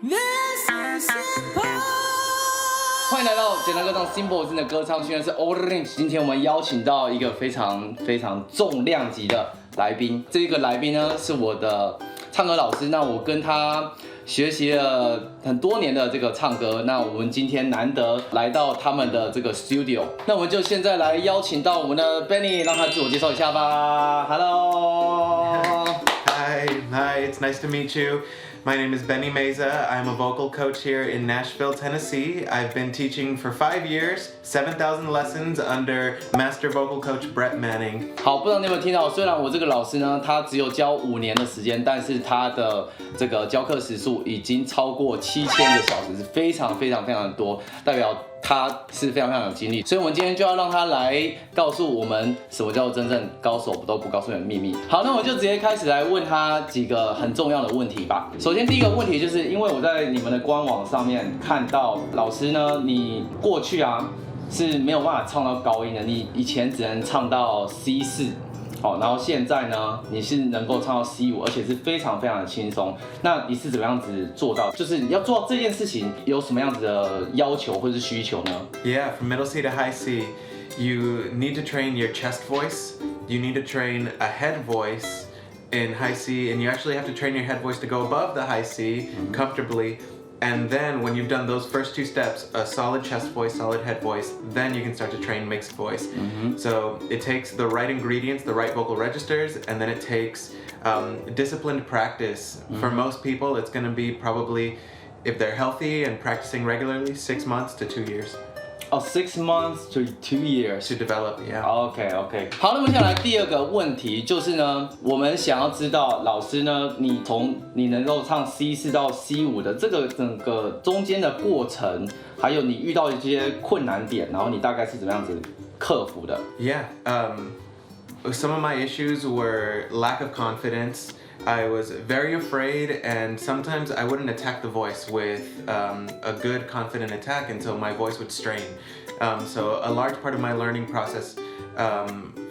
欢迎来到简单歌唱 Singple 的歌唱训练室 Orange。今天我们邀请到一个非常重量级的来宾，这个来宾呢是我的唱歌老师，那我跟他学习了很多年的这个唱歌，那我们今天难得来到他们的这个 studio， 那我们就现在来邀请到我们的 Benny， 让他自我介绍一下吧。Hi, it's nice to meet you. My name is Benny Meza. I'm a vocal coach here in Nashville, Tennessee. I've been teaching for 5 years, 7,000 lessons under master vocal coach Brett Manning. 好，不知道你有没有听到？虽然我这个老师呢，他只有教5年的时间，但是他的这个教课时数已经超过7000个小时，是非常的多，代表他是非常有经历。所以我们今天就要让他来告诉我们什么叫做真正高手都不告诉你的秘密。好，那我就直接开始来问他几个很重要的问题吧。首先第一个问题就是，因为我在你们的官网上面看到老师呢，你过去是没有办法唱到高音的，你以前只能唱到 C4。好，然后现在呢，你是能够唱到 C5， 而且是非常的轻松。那你是怎么样子做到？就是你要做到这件事情，有什么样子的要求或是需求呢？ Yeah, from middle C to high C, you need to train your chest voice. You need to train a head voice in high C, and you actually have to train your head voice to go above the high C comfortably. And then when you've done those first 2 steps, a solid chest voice, solid head voice, then you can start to train mixed voice. So it takes the right ingredients, the right vocal registers, and then it takes disciplined practice. For most people, it's going to be probably, if they're healthy and practicing regularly, 6 months to 2 years. 6 months to 2 years to develop, yeah. OK。好，那么接下来第二个问题就是呢，我们想要知道老师呢，你从你能够唱 C4 到 C5 的这个整个中间的过程，还有你遇到一些困难点，然后你大概是怎么样子克服的 Yeah, some of my issues were lack of confidence. I was very afraid, and sometimes I wouldn't attack the voice with a good confident attack until my voice would strain. So a large part of my learning process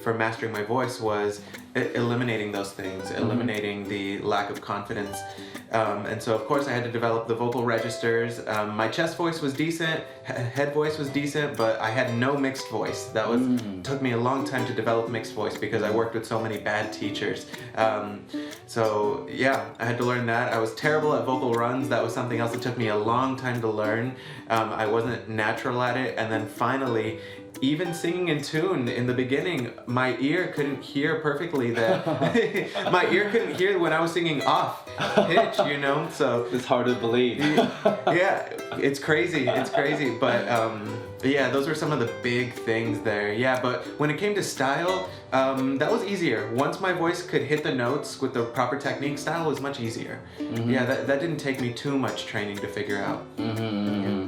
for mastering my voice was eliminating those things, eliminating the lack of confidence. And so of course I had to develop the vocal registers. My chest voice was decent, head voice was decent, but I had no mixed voice. That was took me a long time to develop mixed voice because I worked with so many bad teachers. So yeah, I had to learn that. I was terrible at vocal runs. That was something else that took me a long time to learn. I wasn't natural at it, and then finally, even singing in tune in the beginning, my ear couldn't hear perfectly that my ear couldn't hear when I was singing off pitch, you know? So it's hard to believe. Yeah, it's crazy, but yeah, those were some of the big things there. Yeah, but when it came to style, that was easier. Once my voice could hit the notes with the proper technique, style was much easier. Yeah, that didn't take me too much training to figure out.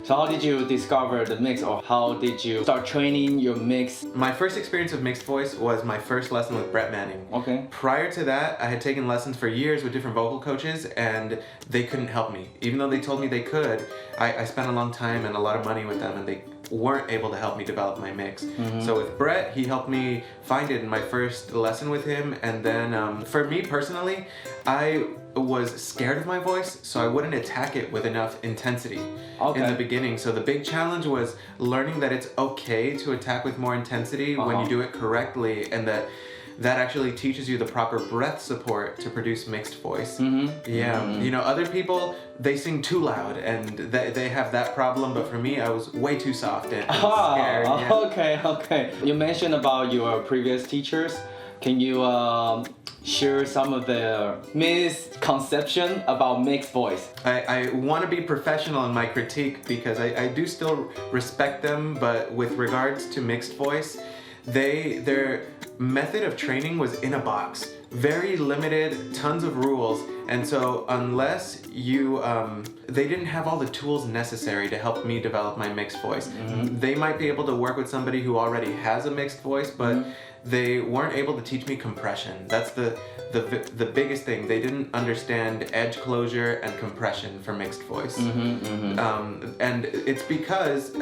So how did you discover the mix, or how did you start training your mix? My first experience of mixed voice was my first lesson with Brett Manning. Okay. Prior to that, I had taken lessons for years with different vocal coaches, and they couldn't help me. Even though they told me they could, I spent a long time and a lot of money with them, and they weren't able to help me develop my mix. So with Brett, he helped me find it in my first lesson with him, and then for me personally, I was scared of my voice, so I wouldn't attack it with enough intensity in the beginning. So the big challenge was learning that it's okay to attack with more intensity when you do it correctly, and that actually teaches you the proper breath support to produce mixed voice. Yeah, you know, other people, they sing too loud and they have that problem, but for me, I was way too soft and scared. Yeah. Okay. You mentioned about your previous teachers. Can you share some of the misconception about mixed voice? I want to be professional in my critique because I do still respect them, but with regards to mixed voice, their method of training was in a box. Very limited, tons of rules, and so unless you, they didn't have all the tools necessary to help me develop my mixed voice. They might be able to work with somebody who already has a mixed voice, but they weren't able to teach me compression. That's the biggest thing. They didn't understand edge closure and compression for mixed voice. And it's because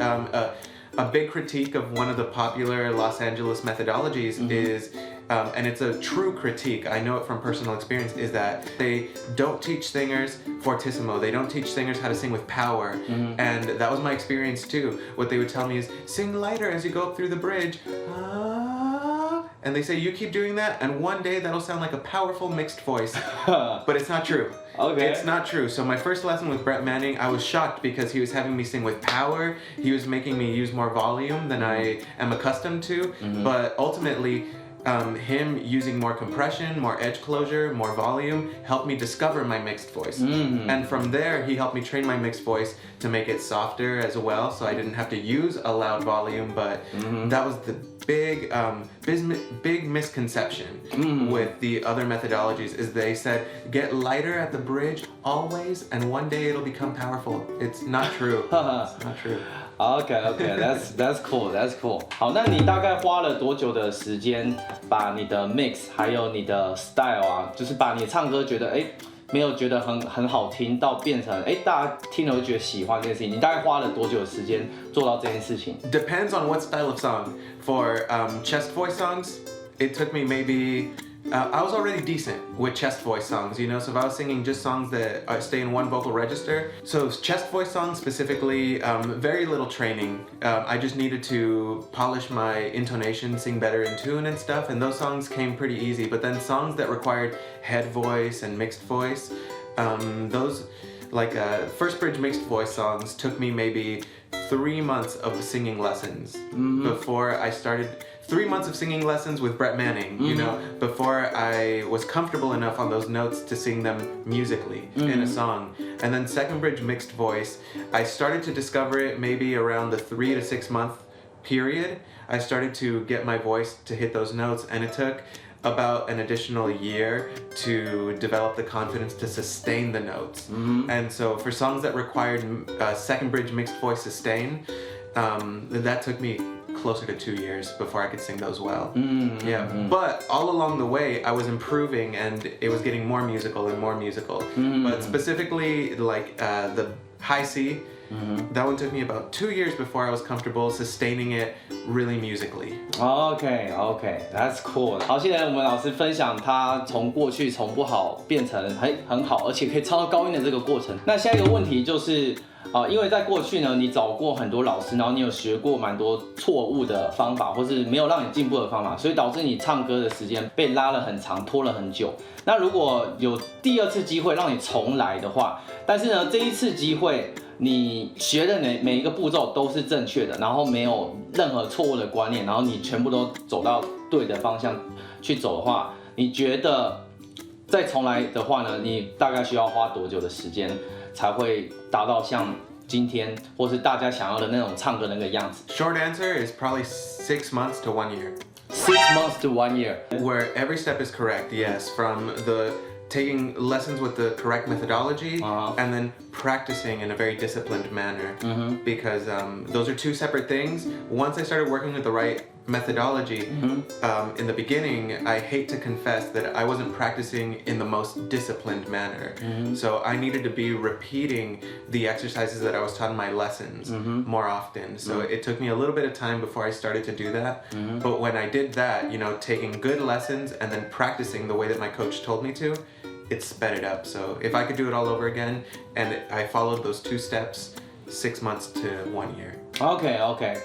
a big critique of one of the popular Los Angeles methodologies is and it's a true critique, I know it from personal experience, is that they don't teach singers fortissimo. They don't teach singers how to sing with power. And that was my experience too. What they would tell me is, sing lighter as you go up through the bridge. And they say, you keep doing that, and one day that'll sound like a powerful mixed voice. But it's not true. Okay. It's not true. So my first lesson with Brett Manning, I was shocked because he was having me sing with power. He was making me use more volume than I am accustomed to. But ultimately, him using more compression, more edge closure, more volume helped me discover my mixed voice. And from there, he helped me train my mixed voice to make it softer as well, so I didn't have to use a loud volume. But that was the big misconception with the other methodologies, is they said get lighter at the bridge always, and one day it'll become powerful. It's not true. It's not true. Okay, that's cool. 好，那你大概花了多久的时间把你的 mix 还有你的 style 啊，就是把你唱歌觉得没有觉得很好听，到变成大家听了会觉得喜欢这件事情，你大概花了多久的时间做到这件事情 ？Depends on what style of song. For chest voice songs, it took me maybe. I was already decent with chest voice songs, you know, so if I was singing just songs that stay in one vocal register. So chest voice songs specifically, very little training. I just needed to polish my intonation, sing better in tune and stuff, and those songs came pretty easy. But then songs that required head voice and mixed voice, those like first bridge mixed voice songs took me maybe 3 months of singing lessons before I started. 3 months of singing lessons with Brett Manning, you know, before I was comfortable enough on those notes to sing them musically in a song. And then second bridge mixed voice, I started to discover it maybe around the 3 to 6 month period. I started to get my voice to hit those notes, and it took about an additional year to develop the confidence to sustain the notes. And so for songs that required second bridge mixed voice sustain, that took me closer to 2 years before I could sing those well. But all along the way I was improving, and it was getting more musical and more musical. But specifically like the high C, that one took me about 2 years before I was comfortable sustaining it really musically. Okay, that's cool. 好，现在我们老师分享他从过去从不好变成很好，而且可以唱到高音的这个过程。那下一个问题就是。因为在过去呢，你找过很多老师，然后你有学过蛮多错误的方法，或是没有让你进步的方法，所以导致你唱歌的时间被拉了很长，拖了很久。那如果有第二次机会让你重来的话，但是呢，这一次机会你学的每一个步骤都是正确的，然后没有任何错误的观念，然后你全部都走到对的方向去走的话，你觉得再重来的话呢，你大概需要花多久的时间？才会达到像今天或是大家想要的那种唱歌的那个样子。Short answer is probably 6 months to 1 year. 6 months to 1 year. Where every step is correct, yes. From the taking lessons with the correct methodology and then practicing in a very disciplined manner. Because those are two separate things. Once I started working with the right methodology, in the beginning, I hate to confess that I wasn't practicing in the most disciplined manner. So I needed to be repeating the exercises that I was taught in my lessons more often. So it took me a little bit of time before I started to do that. But when I did that, you know, taking good lessons and then practicing the way that my coach told me to, it sped it up. So if I could do it all over again and I followed those 2 steps, 6 months to 1 year.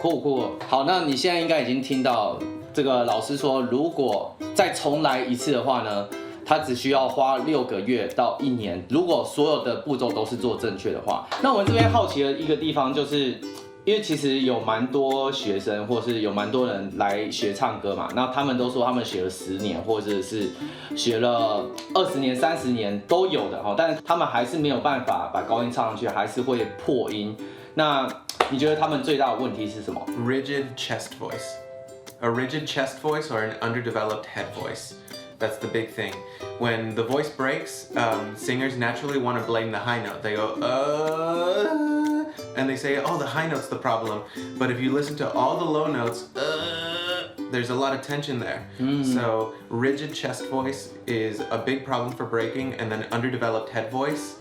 cool. 好，那你现在应该已经听到这个老师说，如果再重来一次的话呢，他只需要花6个月到1年，如果所有的步骤都是做正确的话。那我们这边好奇的一个地方就是。因为其实有蛮多学生，或是有蛮多人来学唱歌嘛，那他们都说他们学了10年，或者是学了20年、30年都有的哈，但是他们还是没有办法把高音唱上去，还是会破音。那你觉得他们最大的问题是什么 ？Rigid chest voice, a rigid chest voice or an underdeveloped head voice. That's the big thing. When the voice breaks, singers naturally want to blame the high note. They go, and they say, oh, the high note's the problem. But if you listen to all the low notes, there's a lot of tension there. So rigid chest voice is a big problem for breaking, and then underdeveloped head voice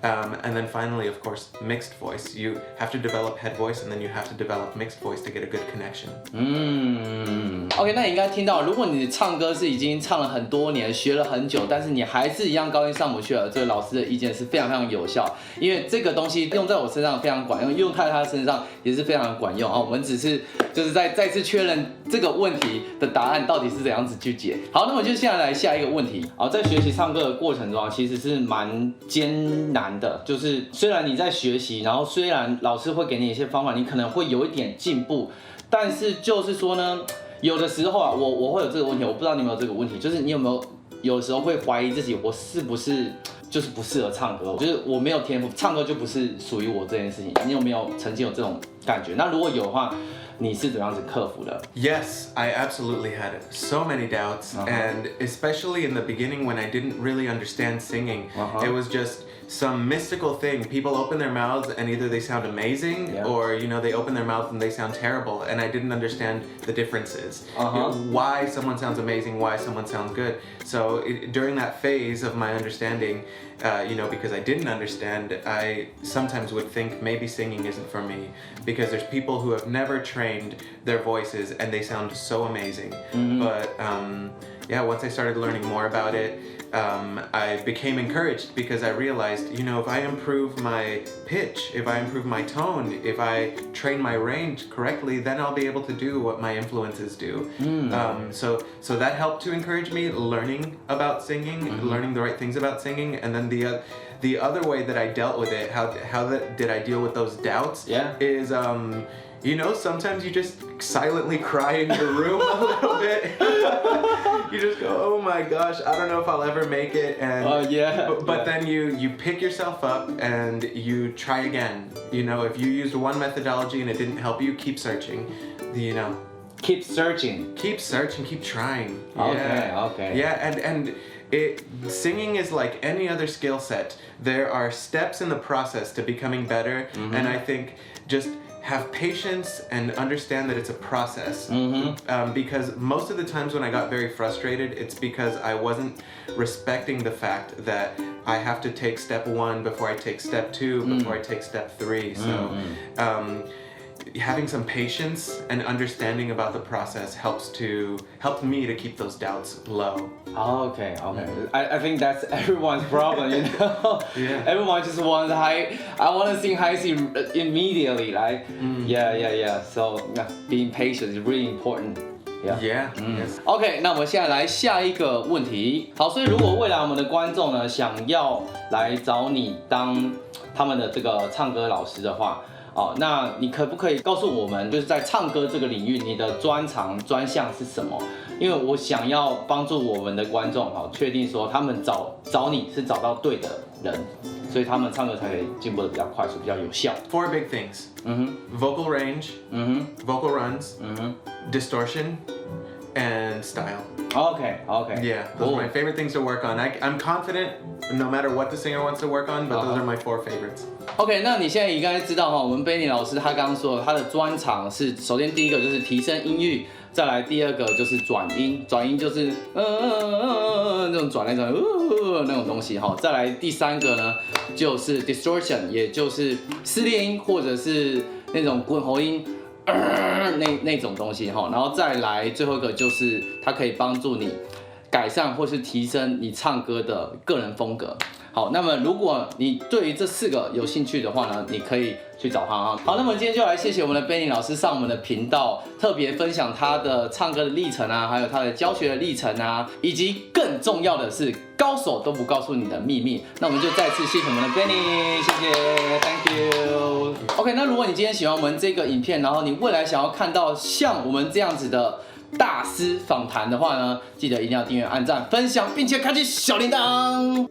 And then finally, of course, mixed voice. You have to develop head voice, and then you have to develop mixed voice to get a good connection. OK， 那你应该听到，如果你唱歌是已经唱了很多年，学了很久，但是你还是一样高音上不去了，这个老师的意见是非常非常有效，因为这个东西用在我身上非常管用，用在他身上也是非常管用啊。我们只是就是再次确认这个问题的答案到底是怎样子去解。好，那么就现在来下一个问题。好，在学习唱歌的过程中啊，其实是蛮艰难的，就是虽然你在学习，然后虽然老师会给你一些方法，你可能会有一点进步，但是就是说呢，有的时候啊，我会有这个问题，我不知道你有没有这个问题，就是你有的时候会怀疑自己，我是不是就是不适合唱歌，就是我没有天赋，唱歌就不是属于我这件事情。你有没有曾经有这种感觉？那如果有的话，你是怎样子克服的？ Yes, I absolutely had so many doubts, and especially in the beginning when I didn't really understand singing, it was just some mystical thing. People open their mouths and either they sound amazing, or they open their mouths and they sound terrible, and I didn't understand the differences. Why someone sounds amazing, why someone sounds good. So during that phase of my understanding, because I didn't understand, I sometimes would think maybe singing isn't for me, because there's people who have never trained their voices and they sound so amazing. But once I started learning more about it, I became encouraged because I realized, if I improve my pitch, if I improve my tone, if I train my range correctly, then I'll be able to do what my influences do. So that helped to encourage me learning about singing, learning the right things about singing, and then the other way that I dealt with it, how did I deal with those doubts? Is sometimes you just silently cry in your room a little bit. You just go, oh my gosh, I don't know if I'll ever make it. And but then you pick yourself up and you try again. If you used one methodology and it didn't help you, keep searching. Keep searching. Keep searching, keep trying. Okay. Yeah, and singing is like any other skill set. There are steps in the process to becoming better, and I think just have patience and understand that it's a process. Because most of the times when I got very frustrated, it's because I wasn't respecting the fact that I have to take step 1 before I take step 2, before I take step 3. So having some patience and understanding about the process helped me to keep those doubts low. Okay. I think that's everyone's problem, Everyone just wants I want to sing high C immediately, right? Yeah. So being patient is really important. Yes. OK， 那我们现在来下一个问题。好，所以如果未来我们的观众呢想要来找你当他们的这个唱歌老师的话，那你可不可以告诉我们，就是在唱歌这个领域，你的专长专项是什么？因为我想要帮助我们的观众，确定说他们找你是找到对的人，所以他们唱歌才可以进步的比较快速，比较有效。 4 big things. Vocal range, vocal runs, distortion, and style. Okay. Yeah, those are my favorite things to work on. I'm confident no matter what the singer wants to work on, but those are my 4 favorites. OK， 那你现在应该知道我们 Benny 老师他刚刚说他的专长是，首先第一个就是提升音域，再来第二个就是转音，转音就是那种转来转那种东西再来第三个呢就是 distortion， 也就是撕裂音或者是那种滚喉音。那种东西然后再来最后一个就是它可以帮助你改善或是提升你唱歌的个人风格。好，那么如果你对于这4个有兴趣的话呢，你可以去找他好，那么今天就来谢谢我们的 Benny 老师上我们的频道，特别分享他的唱歌的历程啊，还有他的教学的历程啊，以及更重要的是高手都不告诉你的秘密。那我们就再次谢谢我们的 Benny， 谢谢 ，Thank you。OK， 那如果你今天喜欢我们这个影片，然后你未来想要看到像我们这样子的大师访谈的话呢，记得一定要订阅、按赞、分享，并且开启小铃铛。